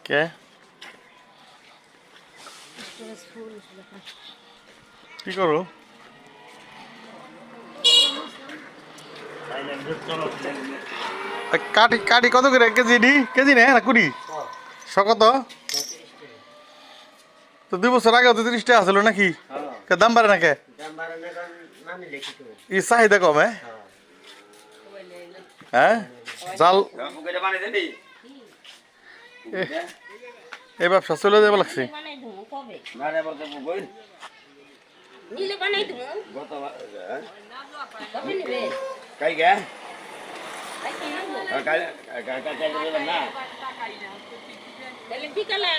কে কি করো? কাটি কাটি কত করে কেজি কেজি নেই না কুড়ি কত? তো 2 বছর আগে তো 30 টাকা আসলো নাকি? দাম বাড়ে না কে? ই চাহিদা কম হ্যাঁ জাল এই ব্যবসা চলে যাবে লাগছে। বিকালে